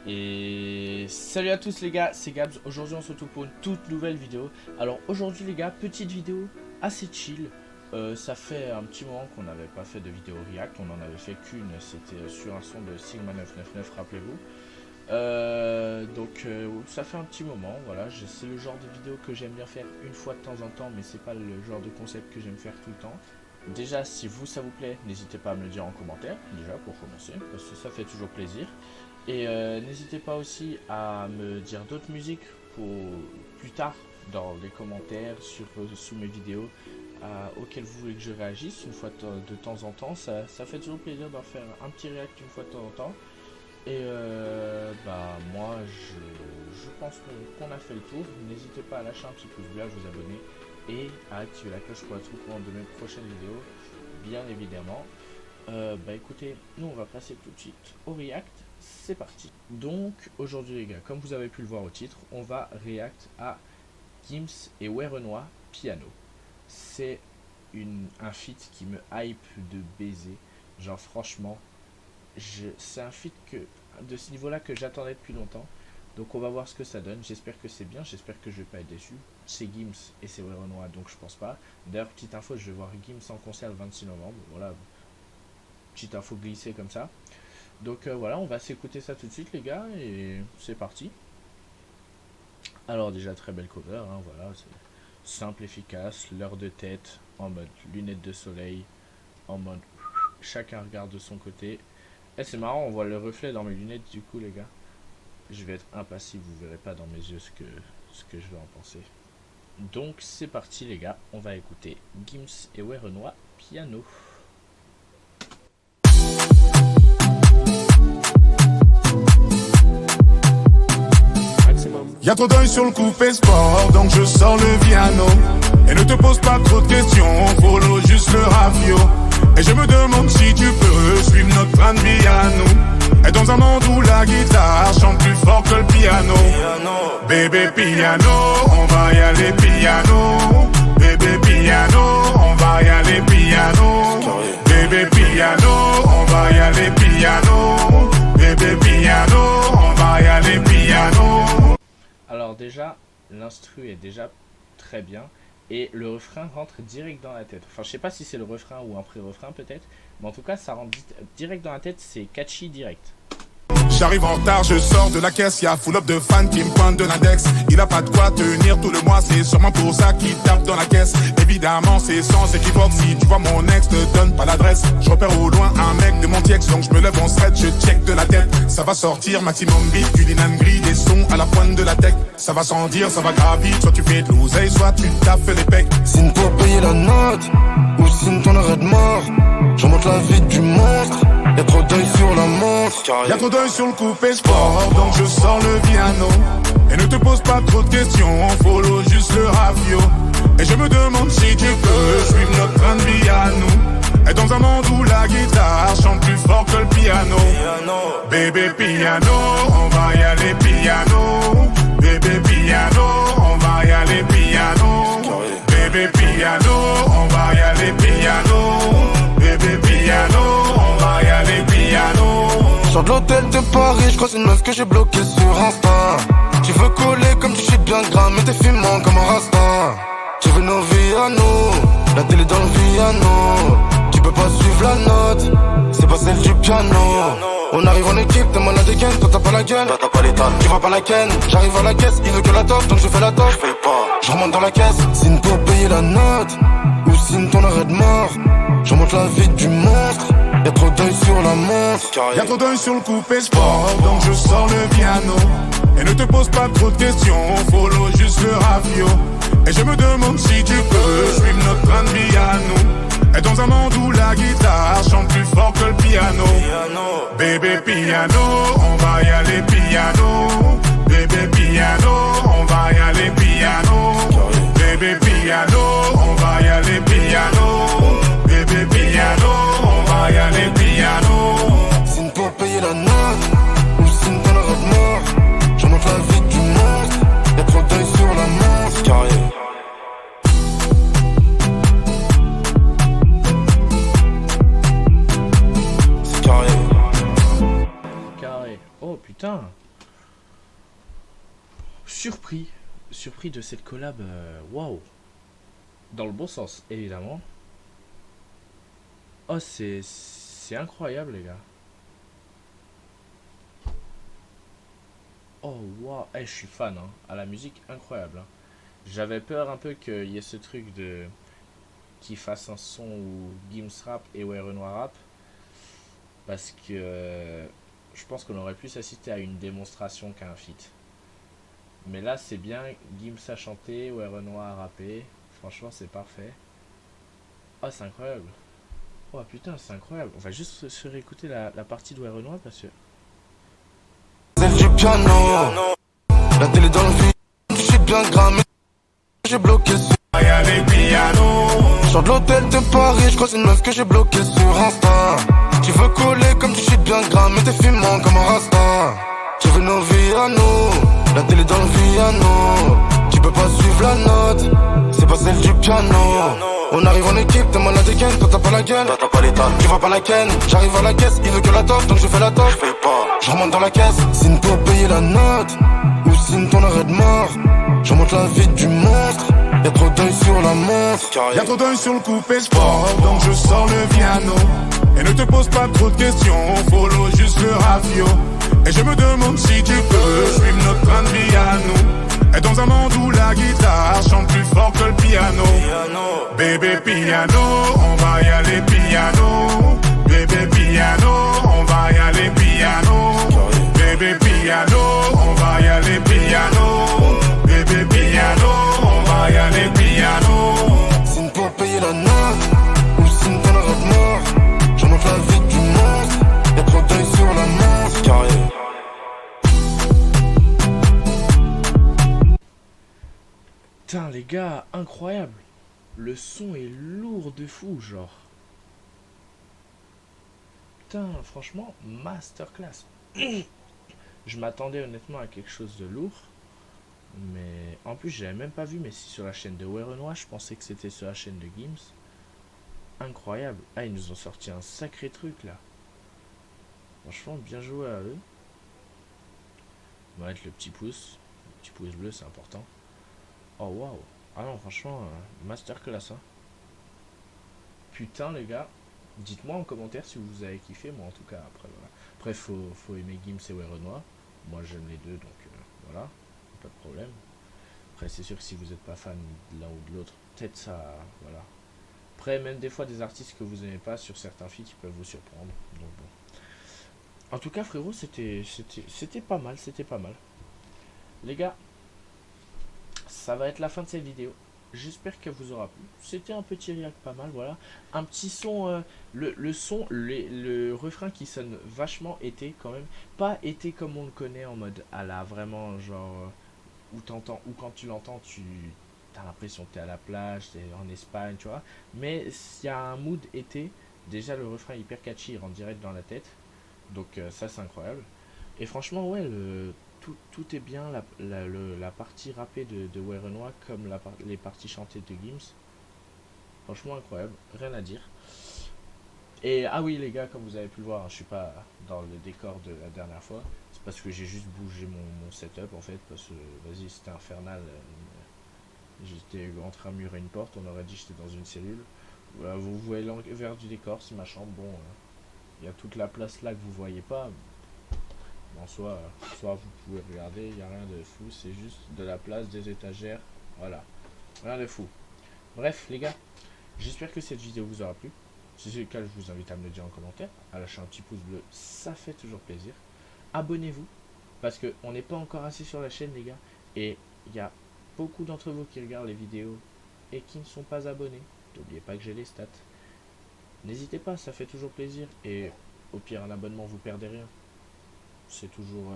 Et salut à tous les gars, c'est Gabs. Aujourd'hui on se retrouve pour une toute nouvelle vidéo. Alors aujourd'hui les gars, petite vidéo assez chill. Ça fait un petit moment qu'on n'avait pas fait de vidéo react. On en avait fait qu'une, c'était sur un son de Sigma 999, rappelez-vous. Ça fait un petit moment, voilà. C'est le genre de vidéo que j'aime bien faire une fois de temps en temps, mais c'est pas le genre de concept que j'aime faire tout le temps. Déjà, si vous ça vous plaît, n'hésitez pas à me le dire en commentaire, déjà pour commencer, parce que ça fait toujours plaisir. Et n'hésitez pas aussi à me dire d'autres musiques pour plus tard dans les commentaires sous mes vidéos auxquelles vous voulez que je réagisse une fois de temps en temps. Ça fait toujours plaisir d'en faire un petit react une fois de temps en temps. Et moi je pense qu'on a fait le tour. N'hésitez pas à lâcher un petit pouce bleu, à vous abonner et à activer la cloche pour être au courant de mes prochaines vidéos, bien évidemment. Écoutez, nous on va passer tout de suite au react. C'est parti. Donc aujourd'hui les gars, comme vous avez pu le voir au titre, on va react à Gims et Werenoi Piano. C'est un feat qui me hype de baiser. Genre franchement, c'est un feat de ce niveau là que j'attendais depuis longtemps. Donc on va voir ce que ça donne. J'espère que c'est bien, j'espère que je vais pas être déçu. C'est Gims et c'est Werenoi, donc je pense pas. D'ailleurs, petite info, je vais voir Gims en concert le 26 novembre. Voilà, petite info glissée comme ça. Donc voilà, on va s'écouter ça tout de suite les gars, et c'est parti. Alors déjà, très belle cover, hein, voilà, c'est simple, efficace, l'heure de tête, en mode lunettes de soleil, en mode chacun regarde de son côté. Et c'est marrant, on voit le reflet dans mes lunettes du coup les gars. Je vais être impassible, vous verrez pas dans mes yeux ce que je vais en penser. Donc c'est parti les gars, on va écouter Gims et Werenoi Piano. Y'a trop d'œil sur le coupé sport, donc je sors le piano. Et ne te pose pas trop de questions, follow juste le ravio. Et je me demande si tu peux suivre notre train de vie à nous. Et dans un monde où la guitare chante plus fort que le piano. Bébé piano, on va y aller piano. Bébé piano, on va y aller piano. Bébé piano, on va y aller piano. Bébé piano, on va y aller piano. Alors déjà, l'instru est déjà très bien et le refrain rentre direct dans la tête. Enfin, je sais pas si c'est le refrain ou un pré-refrain peut-être, mais en tout cas, ça rentre direct dans la tête, c'est catchy direct. J'arrive en retard, je sors de la caisse, y'a full up de fans qui me pointent de l'index. Il a pas de quoi tenir tout le mois, c'est sûrement pour ça qu'il tape dans la caisse. Évidemment c'est sans équivoque, si tu vois mon ex, te donne pas l'adresse. Je repère au loin un mec de mon tiex, donc je me lève en stretch, je check de la tête. Ça va sortir maximum vite, du linan gris, des sons à la pointe de la tech. Ça va sans dire, ça va gravir, soit tu fais de l'oseille, soit tu taffes les pecs. Signe pour payer la note, ou signe ton arrêt de mort. Je monte la vie du monstre, y'a trop d'œil sur la montre. Y'a trop d'œil sur le coupé sport, donc je sors le piano. Et ne te pose pas trop de questions, follow juste le ravio. Et je me demande si tu peux suivre notre train de vie à nous. Et dans un monde où la guitare chante plus fort que le piano. Bébé piano, on va y aller piano. Bébé piano, on va y aller piano. Bébé piano, on va y aller piano. Bébé piano, on va y aller piano. Sors de l'hôtel de Paris, je croise une meuf que j'ai bloquée sur Insta. Tu veux coller comme tu chies bien gras, mais t'es fumant comme un rasta. Tu veux nos vies à nous, la télé dans le piano. Tu peux pas suivre la note, c'est pas celle du piano. On arrive en équipe, t'es malade des gaines, toi t'as pas la gueule, t'as pas l'état, tu vas pas la ken. J'arrive à la caisse, il veut que la top, donc je fais la top. Je fais pas, je remonte dans la caisse. Signe pour payer la note, ou signe ton arrêt de mort. Je monte la vie du monstre, y'a trop d'œil sur la montre. Y'a trop d'œil sur le coupé sport, donc je sors le piano. Et ne te pose pas trop de questions, follow juste le ravio. Et je me demande si tu peux suivre notre train de vie à nous. Et dans un monde où la guitare chante plus fort que le piano. Bébé piano, on va y aller piano. Bébé piano, on va y aller piano. Bébé piano, on va y aller piano. Bébé piano, on va y aller piano. Signe pour payer la note, ou signe ton arrêt de mort. Je monte la vie du monstre, y'a trop d'œil sur la montre. Carré. Oh putain, surpris de cette collab. Waouh. Dans le bon sens, évidemment. Oh, c'est incroyable, les gars. Oh, waouh. Je suis fan, hein. À la musique, incroyable. Hein. J'avais peur un peu qu'il y ait ce truc de... qu'il fasse un son où Gims rap et Ouais Renoir rap. Parce que... je pense qu'on aurait plus assisté à une démonstration qu'à un feat. Mais là, c'est bien. Gims a chanté, Ouais Renoir a rappé. Franchement, c'est parfait. Oh, c'est incroyable. Oh putain, c'est incroyable. On va juste se réécouter la partie de Ouais Renoir parce que... C'est du piano. La télé dans le vide. Je suis bien grammé. J'ai bloqué sur... Y'a les pianos. Genre de l'hôtel de Paris. Je croise une meuf que j'ai bloqué sur Insta. Tu veux coller comme tu suis bien grammé. T'es fumant comme un rasta. Tu veux nos vies à nous. La télé dans le piano. Tu peux pas suivre la note. C'est pas celle du piano. On arrive en équipe, t'es malade et ken, toi t'as pas la gueule, t'as pas l'état, tu vois pas la ken. J'arrive à la caisse, il veut que la top, donc je fais la top. Je fais pas, je remonte dans la caisse. Signe pour payer la note, ou signe ton arrêt de mort. Je remonte la vie du monstre, y'a trop d'œil sur la montre. Y'a trop d'œil sur le coupé sport, donc je sors le piano. Et ne te pose pas trop de questions, follow juste le rafio. Et je me demande si tu peux suivre notre train de vie à nous. Et dans un monde où la guitare chante plus fort que le piano. Bébé piano, on va y aller piano. Bébé piano, on va y aller piano. Bébé piano, on va y aller piano. Bébé piano, on va y aller piano. Signe pour payer la note, ou signe ton arrêt de mort. Je monte la vie du monstre, y'a trop d'œil sur la montre. Carré. Putain, les gars, incroyable. Le son est lourd de fou, genre. Putain, franchement, masterclass. Je m'attendais honnêtement à quelque chose de lourd. Mais en plus, j'avais même pas vu, mais si sur la chaîne de Ouais Renoir, je pensais que c'était sur la chaîne de Gims. Incroyable. Ah, ils nous ont sorti un sacré truc là. Franchement, bien joué à eux. On va mettre le petit pouce. Le petit pouce bleu, c'est important. Oh waouh. Ah non, franchement, masterclass. Hein. Putain, les gars. Dites-moi en commentaire si vous avez kiffé. Moi, en tout cas, après, voilà. Après, faut aimer Gims et Ouais Renoir. Moi, j'aime les deux, donc voilà. Pas de problème. Après, c'est sûr que si vous n'êtes pas fan de l'un ou de l'autre, peut-être ça, voilà. Après, même des fois, des artistes que vous n'aimez pas sur certains feats, ils peuvent vous surprendre. Donc bon. En tout cas, frérot, c'était pas mal, c'était pas mal. Les gars, ça va être la fin de cette vidéo. J'espère qu'elle vous aura plu. C'était un petit react pas mal, voilà. Un petit son, le refrain qui sonne vachement été quand même. Pas été comme on le connaît en mode à la vraiment genre où t'entends, ou quand tu l'entends, tu as l'impression que t'es à la plage, t'es en Espagne, tu vois. Mais s'il y a un mood été, déjà le refrain est hyper catchy, il rentre direct dans la tête. Donc ça c'est incroyable. Et franchement ouais, tout est bien, la partie rappée de Ouais Renoir comme les parties chantées de Gims. Franchement incroyable, rien à dire. Et ah oui les gars, comme vous avez pu le voir, hein, je suis pas dans le décor de la dernière fois. C'est parce que j'ai juste bougé mon setup en fait, parce que vas-y c'était infernal. J'étais entre un mur et une porte, on aurait dit que j'étais dans une cellule. Voilà, vous voyez l'envers du décor, c'est ma chambre. Bon, il y a toute la place là que vous voyez pas. En soit vous pouvez regarder, il n'y a rien de fou, c'est juste de la place, des étagères, voilà, rien de fou. Bref les gars, j'espère que cette vidéo vous aura plu. Si c'est le cas, je vous invite à me le dire en commentaire, à lâcher un petit pouce bleu, ça fait toujours plaisir. Abonnez-vous, parce qu'on n'est pas encore assez sur la chaîne les gars, et il y a beaucoup d'entre vous qui regardent les vidéos et qui ne sont pas abonnés. N'oubliez pas que j'ai les stats. N'hésitez pas, ça fait toujours plaisir, et au pire un abonnement vous perdez rien. C'est toujours,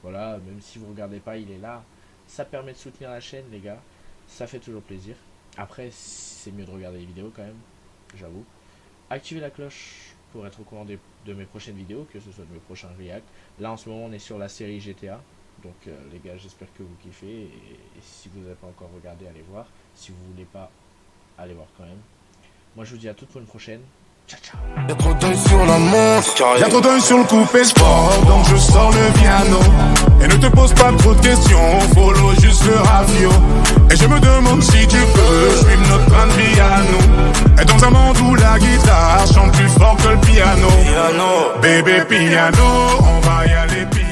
voilà, même si vous regardez pas, il est là. Ça permet de soutenir la chaîne, les gars. Ça fait toujours plaisir. Après, c'est mieux de regarder les vidéos quand même, j'avoue. Activez la cloche pour être au courant de mes prochaines vidéos, que ce soit de mes prochains reacts. Là, en ce moment, on est sur la série GTA. Donc, les gars, j'espère que vous kiffez. Et si vous n'avez pas encore regardé, allez voir. Si vous voulez pas, allez voir quand même. Moi, je vous dis à toute pour une prochaine. Ciao, ciao. Y'a trop d'œil sur la montre. Y'a trop d'œil sur le coupé sport, donc je sors le piano. Et ne te pose pas trop de questions, follow juste Bébé piano, on va y aller piano.